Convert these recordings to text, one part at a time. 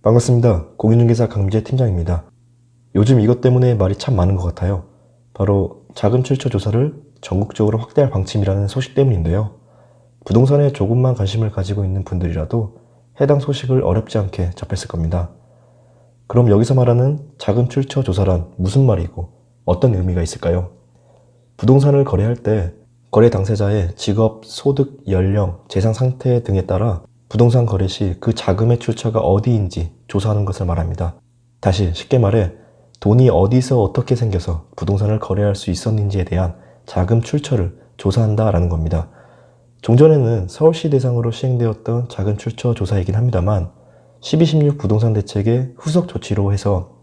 반갑습니다. 공인중개사 강민재 팀장입니다. 요즘 이것 때문에 말이 참 많은 것 같아요. 바로 자금 출처 조사를 전국적으로 확대할 방침이라는 소식 때문인데요. 부동산에 조금만 관심을 가지고 있는 분들이라도 해당 소식을 어렵지 않게 접했을 겁니다. 그럼 여기서 말하는 자금 출처 조사란 무슨 말이고 어떤 의미가 있을까요? 부동산을 거래할 때 거래 당사자의 직업, 소득, 연령, 재산 상태 등에 따라 부동산 거래 시 그 자금의 출처가 어디인지 조사하는 것을 말합니다. 다시 쉽게 말해 돈이 어디서 어떻게 생겨서 부동산을 거래할 수 있었는지에 대한 자금 출처를 조사한다라는 겁니다. 종전에는 서울시 대상으로 시행되었던 자금 출처 조사이긴 합니다만 1216 부동산 대책의 후속 조치로 해서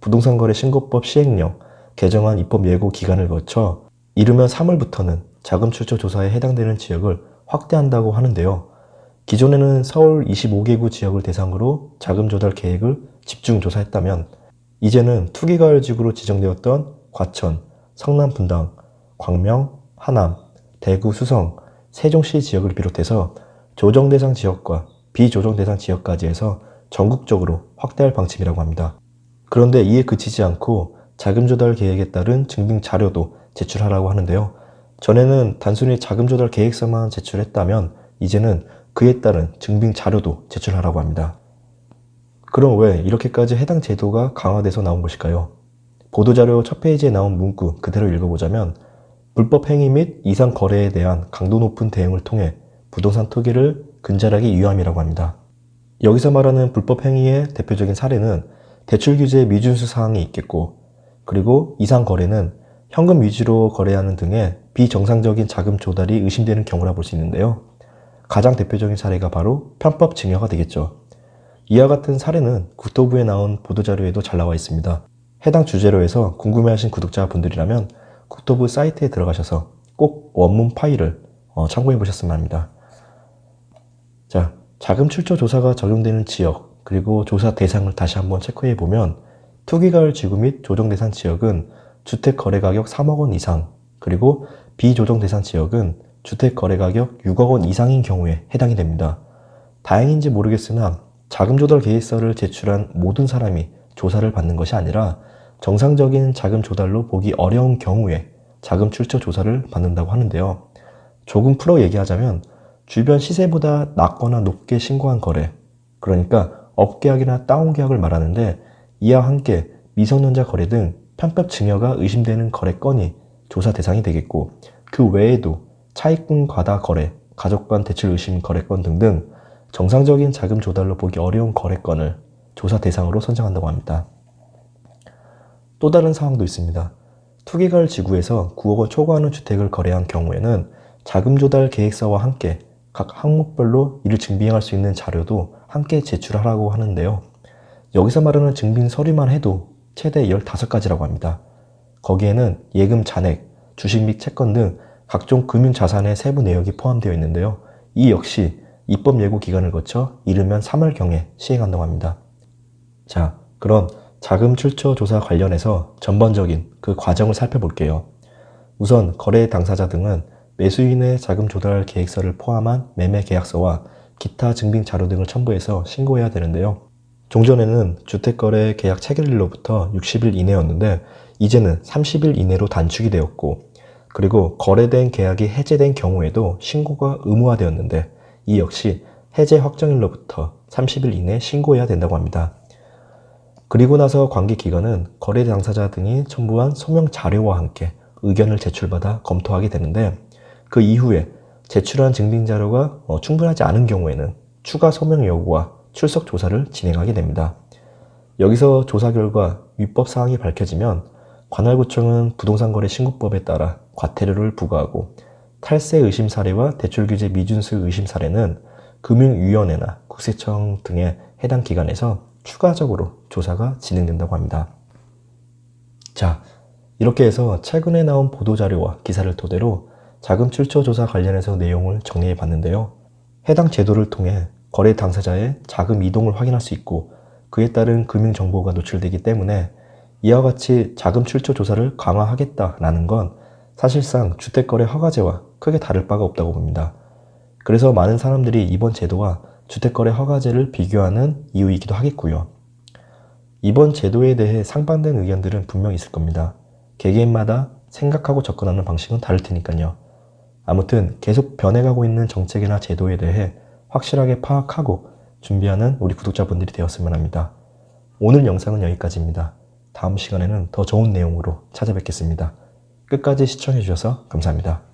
부동산 거래 신고법 시행령 개정안 입법 예고 기간을 거쳐 이르면 3월부터는 자금 출처 조사에 해당되는 지역을 확대한다고 하는데요. 기존에는 서울 25개구 지역을 대상으로 자금 조달 계획을 집중 조사했다면 이제는 투기가을지구로 지정되었던 과천, 성남 분당, 광명, 하남, 대구 수성, 세종시 지역을 비롯해서 조정 대상 지역과 비조정 대상 지역까지 해서 전국적으로 확대할 방침이라고 합니다. 그런데 이에 그치지 않고 자금 조달 계획에 따른 증빙 자료도 제출하라고 하는데요. 전에는 단순히 자금 조달 계획서만 제출했다면 이제는 그에 따른 증빙 자료도 제출하라고 합니다. 그럼 왜 이렇게까지 해당 제도가 강화돼서 나온 것일까요? 보도자료 첫 페이지에 나온 문구 그대로 읽어보자면 불법 행위 및 이상 거래에 대한 강도 높은 대응을 통해 부동산 투기를 근절하기 위함이라고 합니다. 여기서 말하는 불법 행위의 대표적인 사례는 대출 규제 미준수 사항이 있겠고, 그리고 이상 거래는 현금 위주로 거래하는 등의 비정상적인 자금 조달이 의심되는 경우라 볼 수 있는데요. 가장 대표적인 사례가 바로 편법 증여가 되겠죠. 이와 같은 사례는 국토부에 나온 보도자료에도 잘 나와 있습니다. 해당 주제로해서 궁금해하신 구독자분들이라면 국토부 사이트에 들어가셔서 꼭 원문 파일을 참고해 보셨으면 합니다. 자, 자금 출처 조사가 적용되는 지역 그리고 조사 대상을 다시 한번 체크해 보면 투기가을 지구 및 조정 대상 지역은 주택 거래 가격 3억 원 이상, 그리고 비조정 대상 지역은 주택 거래 가격 6억 원 이상인 경우에 해당이 됩니다. 다행인지 모르겠으나 자금 조달 계획서를 제출한 모든 사람이 조사를 받는 것이 아니라 정상적인 자금 조달로 보기 어려운 경우에 자금 출처 조사를 받는다고 하는데요. 조금 풀어 얘기하자면 주변 시세보다 낮거나 높게 신고한 거래, 그러니까 업계약이나 다운계약을 말하는데 이와 함께 미성년자 거래 등 편법 증여가 의심되는 거래건이 조사 대상이 되겠고, 그 외에도 차익분 과다 거래, 가족 간 대출 의심 거래건 등등 정상적인 자금 조달로 보기 어려운 거래건을 조사 대상으로 선정한다고 합니다. 또 다른 상황도 있습니다. 투기가을 지구에서 9억 원 초과하는 주택을 거래한 경우에는 자금 조달 계획서와 함께 각 항목별로 이를 증빙할 수 있는 자료도 함께 제출하라고 하는데요. 여기서 말하는 증빙 서류만 해도 최대 15가지라고 합니다. 거기에는 예금 잔액, 주식 및 채권 등 각종 금융자산의 세부 내역이 포함되어 있는데요. 이 역시 입법 예고 기간을 거쳐 이르면 3월경에 시행한다고 합니다. 자, 그럼 자금 출처 조사 관련해서 전반적인 그 과정을 살펴볼게요. 우선 거래 당사자 등은 매수인의 자금 조달 계획서를 포함한 매매 계약서와 기타 증빙 자료 등을 첨부해서 신고해야 되는데요. 종전에는 주택거래 계약 체결일로부터 60일 이내였는데 이제는 30일 이내로 단축이 되었고, 그리고 거래된 계약이 해제된 경우에도 신고가 의무화되었는데 이 역시 해제 확정일로부터 30일 이내 신고해야 된다고 합니다. 그리고 나서 관계기관은 거래 당사자 등이 첨부한 소명 자료와 함께 의견을 제출받아 검토하게 되는데, 그 이후에 제출한 증빙 자료가 충분하지 않은 경우에는 추가 소명 요구와 출석 조사를 진행하게 됩니다. 여기서 조사 결과 위법 사항이 밝혀지면 관할구청은 부동산거래 신고법에 따라 과태료를 부과하고, 탈세 의심 사례와 대출규제 미준수 의심 사례는 금융위원회나 국세청 등의 해당 기관에서 추가적으로 조사가 진행된다고 합니다. 자, 이렇게 해서 최근에 나온 보도자료와 기사를 토대로 자금 출처 조사 관련해서 내용을 정리해 봤는데요. 해당 제도를 통해 거래 당사자의 자금 이동을 확인할 수 있고 그에 따른 금융정보가 노출되기 때문에 이와 같이 자금 출처 조사를 강화하겠다라는 건 사실상 주택거래 허가제와 크게 다를 바가 없다고 봅니다. 그래서 많은 사람들이 이번 제도와 주택거래 허가제를 비교하는 이유이기도 하겠고요. 이번 제도에 대해 상반된 의견들은 분명히 있을 겁니다. 개개인마다 생각하고 접근하는 방식은 다를 테니까요. 아무튼 계속 변해가고 있는 정책이나 제도에 대해 확실하게 파악하고 준비하는 우리 구독자분들이 되었으면 합니다. 오늘 영상은 여기까지입니다. 다음 시간에는 더 좋은 내용으로 찾아뵙겠습니다. 끝까지 시청해주셔서 감사합니다.